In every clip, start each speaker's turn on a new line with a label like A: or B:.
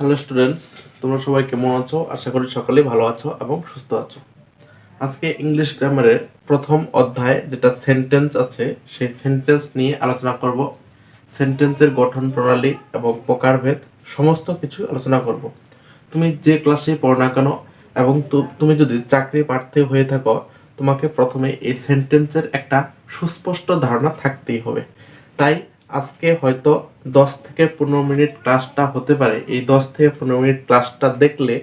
A: Hello students, তোমরা সবাই কেমন আছো? আশা করি সকলেই ভালো আছো এবং সুস্থ আছো। আজকে ইংলিশ গ্রামারের প্রথম অধ্যায় যেটা সেন্টেন্স আছে, সেই সেন্টেন্স নিয়ে আলোচনা করব। সেন্টেন্সের গঠন প্রণালী এবং প্রকারভেদ সমস্ত কিছু আলোচনা করব। তুমি যে ক্লাসে পড়ো না কেন এবং তুমি যদি চাকরি প্রার্থী হয়ে থাকো, তোমাকে প্রথমে এই সেন্টেন্সের একটা সুস্পষ্ট ধারণা থাকতেই হবে। তাই আজকে হয়তো 10 থেকে 15 মিনিট ক্লাসটা হতে পারে। এই 10 থেকে 15 মিনিট ক্লাসটা দেখলে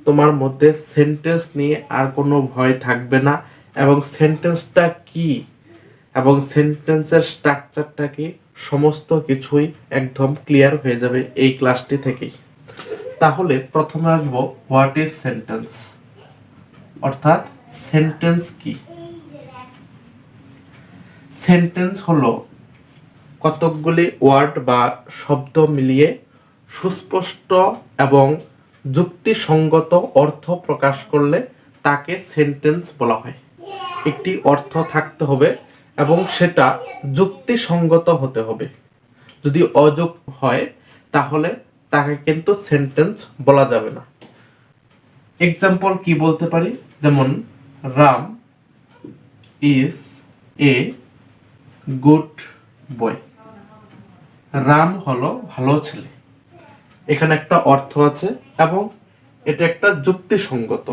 A: তোমার মধ্যে সেন্টেন্স নিয়ে আর কোনো ভয় থাকবে না, এবং সেন্টেন্সটা কি এবং সেন্টেন্সের স্ট্রাকচারটা কি সমস্ত কিছুই একদম ক্লিয়ার হয়ে যাবে এই ক্লাসটি থেকেই। তাহলে প্রথমে আসবো হোয়াট ইজ সেন্টেন্স, অর্থাৎ সেন্টেন্স কি। সেন্টেন্স হলো কতকগুলি ওয়ার্ড বা শব্দ মিলিয়ে সুস্পষ্ট এবং যুক্তিসঙ্গত অর্থ প্রকাশ করলে তাকে সেন্টেন্স বলা হয়। একটি অর্থ থাকতে হবে এবং সেটা যুক্তিসঙ্গত হতে হবে। যদি অযুক্ত হয় তাহলে তাকে কিন্তু সেন্টেন্স বলা যাবে না। এক্সাম্পল কি বলতে পারি, যেমন Ram is a good boy. Ram হলো ভালো ছেলে, এখানে একটা অর্থ আছে এবং এটা একটা যুক্তিসঙ্গত,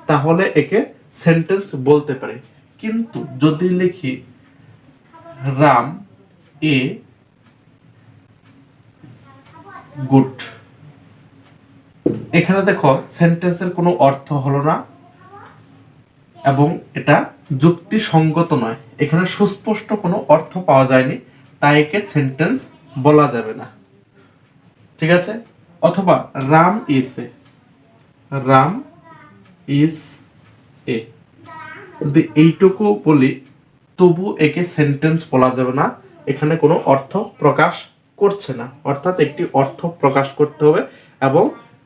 A: তাহলে একে সেন্টেন্স বলতে পারি। কিন্তু যদি লিখি রাম এ গুড, এখানে দেখো সেন্টেন্সের কোনো অর্থ হলো না এবং এটা যুক্তিসঙ্গত নয়। এখানে সুস্পষ্ট কোনো অর্থ পাওয়া যায়নি, তাই একে সেন্টেন্স বলা যাবে না। ঠিক আছে? অথবা Ram is a, Ram is a, যদি এইটুকু বলি তবু একে সেন্টেন্স বলা যাবে না। এখানে কোনো অর্থ প্রকাশ করছে না, অর্থাৎ একটি অর্থ প্রকাশ করতে হবে এবং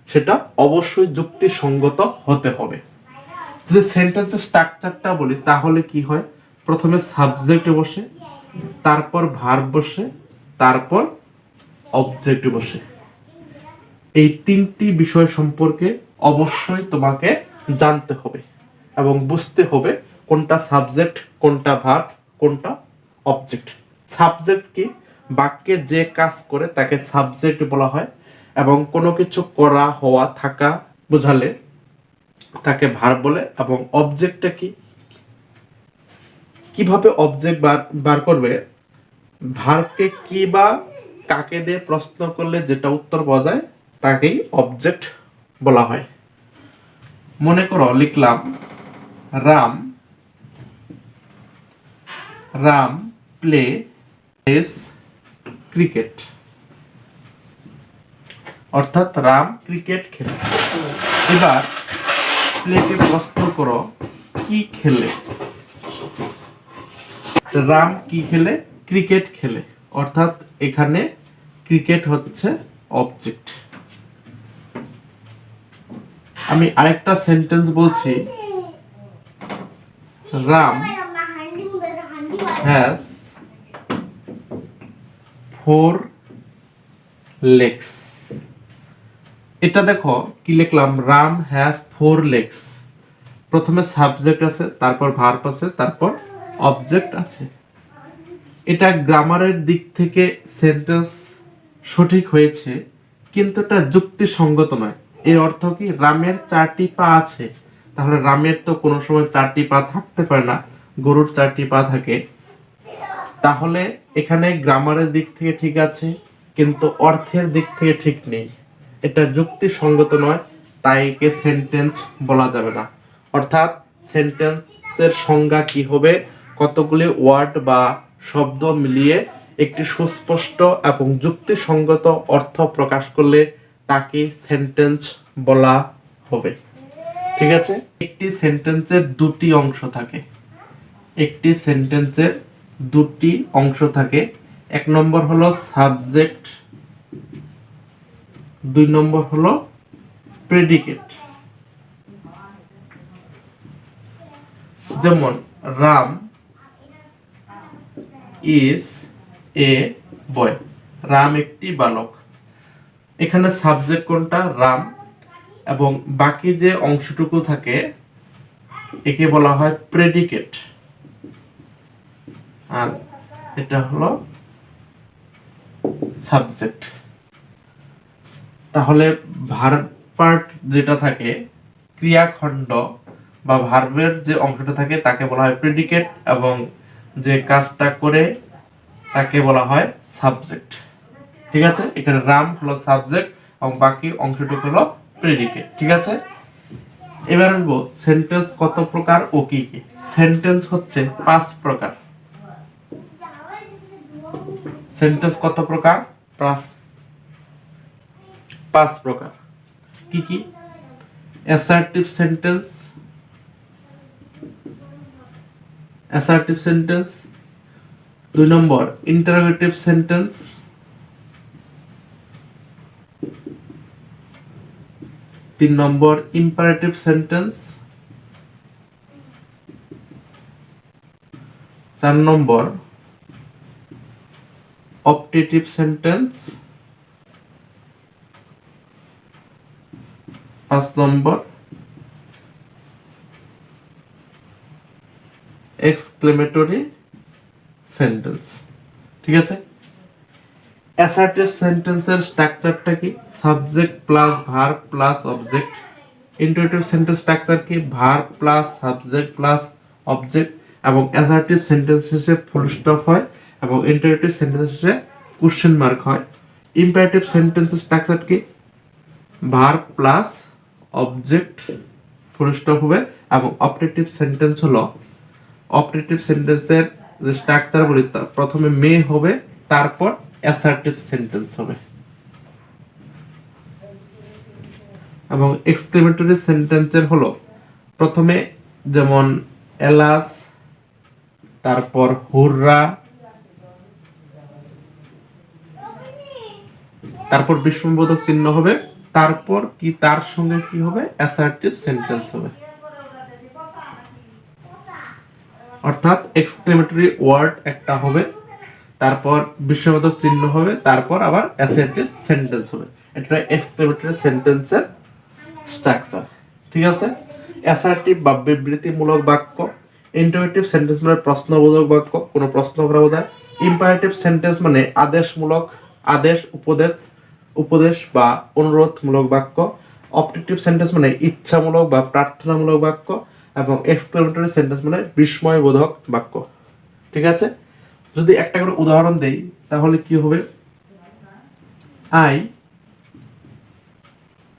A: সেটা অবশ্যই যুক্তিসঙ্গত হতে হবে। যদি সেন্টেন্সের স্ট্রাকচারটা বলি তাহলে কি হয়, প্রথমে সাবজেক্ট বসে, তারপর ভার্ব বসে, তারপর অবজেক্ট বসে। এই তিনটি বিষয় সম্পর্কে অবশ্যই তোমাকে জানতে হবে এবং বুঝতে হবে কোনটা সাবজেক্ট, কোনটা ভার্ব, কোনটা অবজেক্ট। সাবজেক্ট কি? বাক্যে যে কাজ করে তাকে সাবজেক্ট বলা হয়, এবং কোনো কিছু করা, হওয়া, থাকা বোঝালে তাকে ভার্ব বলে। এবং অবজেক্টটা কি? কিভাবে অবজেক্ট বার করবে? ভার্বকে কি বা কাকে দিয়ে প্রশ্ন করলে যেটা উত্তর পাওয়া যায় তাকেই অবজেক্ট বলা হয়। মনে করো লিখলাম রাম রাম প্লেস ক্রিকেট, অর্থাৎ রাম ক্রিকেট খেলে। এবার প্লেকে প্রশ্ন করো কি খেলে? রাম কি খেলে? ক্রিকেট খেলে, অর্থাৎ এখানে ক্রিকেট হচ্ছে অবজেক্ট। আমি আরেকটা সেন্টেন্স বলছি, রাম হ্যাজ 4 legs। এটা দেখো কি লিখলাম, রাম হ্যাজ 4 legs। প্রথমে সাবজেক্ট আছে, তারপর ভার্ব আছে, তারপর অবজেক্ট আছে। এটা গ্রামারের দিক থেকে সেন্টেন্স সঠিক হয়েছে, কিন্তু এটা যুক্তিসঙ্গত নয়। এর অর্থ কি? রামের 4টি পা আছে, তাহলে রামের তো কোনো সময় 4টি পা থাকতে পারে না, গরুর 4টি পা থাকে। তাহলে এখানে গ্রামারের দিক থেকে ঠিক আছে, কিন্তু অর্থের দিক থেকে ঠিক নেই। এটা যুক্তিসঙ্গত নয়, তাই একে সেন্টেন্স বলা যাবে না। অর্থাৎ সেন্টেন্সের সংজ্ঞা কি হবে? কতগুলি ওয়ার্ড বা শব্দ মিলিয়ে একটি সুস্পষ্ট এবং যুক্তিসঙ্গত অর্থ প্রকাশ করলে তাকে সেন্টেন্স বলা হবে। ঠিক আছে? একটি সেন্টেন্সের দুটি অংশ থাকে। একটি সেন্টেন্সের দুটি অংশ থাকে। এক নম্বর হলো সাবজেক্ট, 2 নম্বর হলো প্রেডিকেট। যেমন রাম ইজ এ বয়, রাম একটি বালক। এখানে সাবজেক্ট কোনটা? রাম। এবং বাকি যে অংশটুকু থাকে একে বলা হয় প্রেডিকেট, আর এটা হলো সাবজেক্ট। তাহলে ভার্ব পার্ট যেটা থাকে, ক্রিয়াখণ্ড বা ভার্বের যে অংশটা থাকে তাকে বলা হয় প্রেডিকেট, এবং যে কাজটা করে তাকে বলা হয় সাবজেক্ট। ঠিক আছে, এখানে রাম হলো সাবজেক্ট এবং বাকি অংশটুকু হলো প্রেডিকেট। ঠিক আছে, এবার আসবো সেন্টেন্স কত প্রকার ও কি কি। সেন্টেন্স হচ্ছে 5 প্রকার। সেন্টেন্স কত প্রকার? 5 প্রকার। কি কি? Assertive sentence, assertive sentence. 2 number interrogative sentence. 3 number imperative sentence. 4 number optative sentence. 5 number exclamatory sentence. ঠিক আছে, অ্যাসার্টিভ সেন্টেন্সের স্ট্রাকচারটা কি? Subject plus verb plus object. Interrogative sentence structure কি? Verb plus subject plus object, এবং অ্যাসার্টিভ সেন্টেন্স শেষে full stop হয় এবং ইন্টারেটিভ সেন্টেন্স শেষে কোশ্চেন মার্ক হয়। ইম্পারেটিভ সেন্টেন্সের স্ট্রাকচার কি? Verb plus object full stop হবে, এবং অপটেটিভ সেন্টেন্স হলো, অপটেটিভ সেন্টেন্সের যে স্ট্রাকচার বলি প্রথমে মে হবে, তারপর অ্যাসার্টিভ সেন্টেন্স হবে। এবং এক্সক্লেমেটরি সেন্টেন্সের হলো প্রথমে যেমন এলাস, তারপর হুররা, তারপর বিস্ময়বোধক চিহ্ন হবে, তারপর কি তার সঙ্গে কি হবে? অ্যাসার্টিভ সেন্টেন্স হবে। অর্থাৎ এক্সক্লেমেটরি ওয়ার্ড একটা হবে, তারপর বিস্ময়বোধক চিহ্ন হবে, তারপর আবার অ্যাসার্টিভ সেন্টেন্স হবে। এটা এক্সক্লেমেটরি সেন্টেন্সের স্ট্রাকচার। ঠিক আছে, অ্যাসার্টিভ বা বিবৃতিমূলক বাক্য। ইন্টারেটিভ সেন্টেন্স মানে প্রশ্নবোধক বাক্য, কোনো প্রশ্ন করা বোঝায়। ইম্পারেটিভ সেন্টেন্স মানে আদেশমূলক, আদেশ, উপদেশ বা অনুরোধমূলক বাক্য। অপটেটিভ সেন্টেন্স মানে ইচ্ছামূলক বা প্রার্থনামূলক বাক্য, এবং এক্সক্লেমেটরি সেন্টেন্স মানে বিস্ময়বোধক বাক্য। ঠিক আছে, যদি একটা করে উদাহরণ দেই তাহলে কি হবে? আই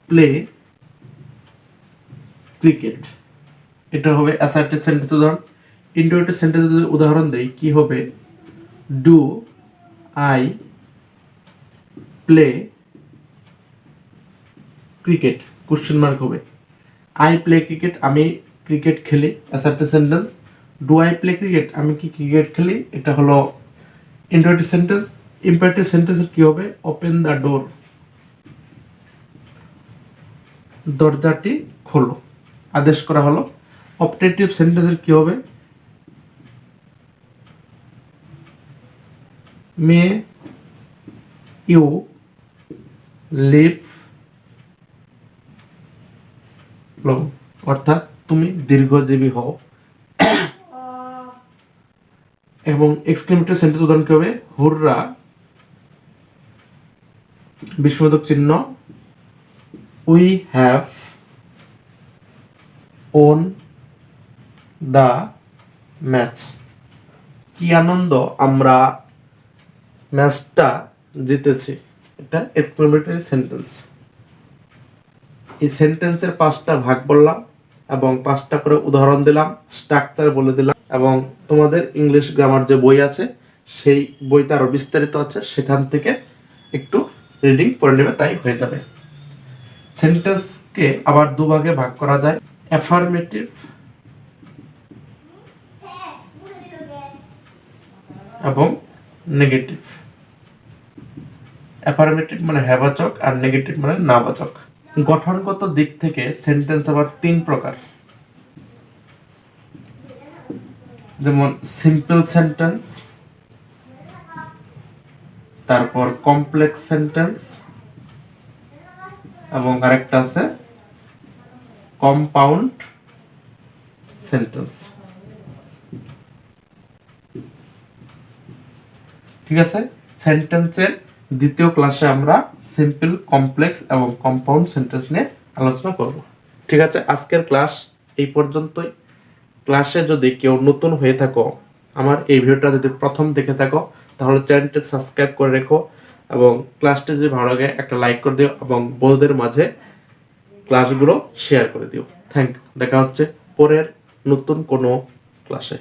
A: প্লে ক্রিকেট, এটা হবে অ্যাসার্টিভ সেন্টেন্স উদাহরণ। ইন্টারেটিভ সেন্টেন্স যদি উদাহরণ দেই কি হবে? Do I play cricket, question mark হবে। আই প্লে ক্রিকেট, আমি ক্রিকেট খেলি, assertive sentence. Do I play cricket, আমি কি ক্রিকেট খেলি, এটা হলো ইন্টারেটিভ সেন্টেন্স। ইম্পারেটিভ সেন্টেন্সের কি হবে? ওপেন দ্য ডোর, দরজাটি খোলো, আদেশ করা হলো। অপটেটিভ সেন্টেন্সের কি হবে? মে ইউ লিভ লং, অর্থাৎ তুমি দীর্ঘজীবী হও। এবং এক্সক্লেমেটরি সেন্টেন্স উদাহরণ কি হবে? হুররা, বিস্ময়বোধক চিহ্ন, we have won the match, কি আনন্দ, আমরা ম্যাচটা জিতেছি। এটা এক্সক্লেমেটরি সেন্টেন্স। এই সেন্টেন্সের 5টা ভাগ বললাম এবং 5টা করে উদাহরণ দিলাম, স্ট্রাকচার বলে দিলাম, এবং তোমাদের ইংলিশ গ্রামার যে বই আছে সেই বইতে আরো বিস্তারিত আছে, সেখান থেকে একটু রিডিং পড়ে নেবে, তাই হয়ে যাবে। সেন্টেন্সকে আবার 2 ভাগে ভাগ করা যায়, অ্যাফার্মেটিভ এবং নেগেটিভ। অ্যাফার্মেটিভ মানে হ্যাবাচক আর নেগেটিভ মানে নাবাচক। গঠনগত দিক থেকে সেন্টেন্স আবার 3 প্রকার, যেমন সিম্পল সেন্টেন্স, তারপর কমপ্লেক্স সেন্টেন্স, এবং আরেকটা আছে কম্পাউন্ড সেন্টেন্স। ঠিক আছে, সেন্টেন্সের দ্বিতীয় ক্লাসে আমরা সিম্পল, কমপ্লেক্স এবং কম্পাউন্ড সেন্টেন্স নিয়ে আলোচনা করব। ঠিক আছে, আজকের ক্লাস এই পর্যন্তই। ক্লাসে যদি কেউ নতুন হয়ে থাকো, আমার এই ভিডিওটা যদি প্রথম দেখে থাকো, তাহলে চ্যানেলটি সাবস্ক্রাইব করে রেখো এবং ক্লাসটি যদি ভালো লাগে একটা লাইক করে দিও এবং বন্ধুদের মাঝে ক্লাসগুলো শেয়ার করে দিও। Thank you. দেখা হচ্ছে পরের নতুন কোনো ক্লাসে।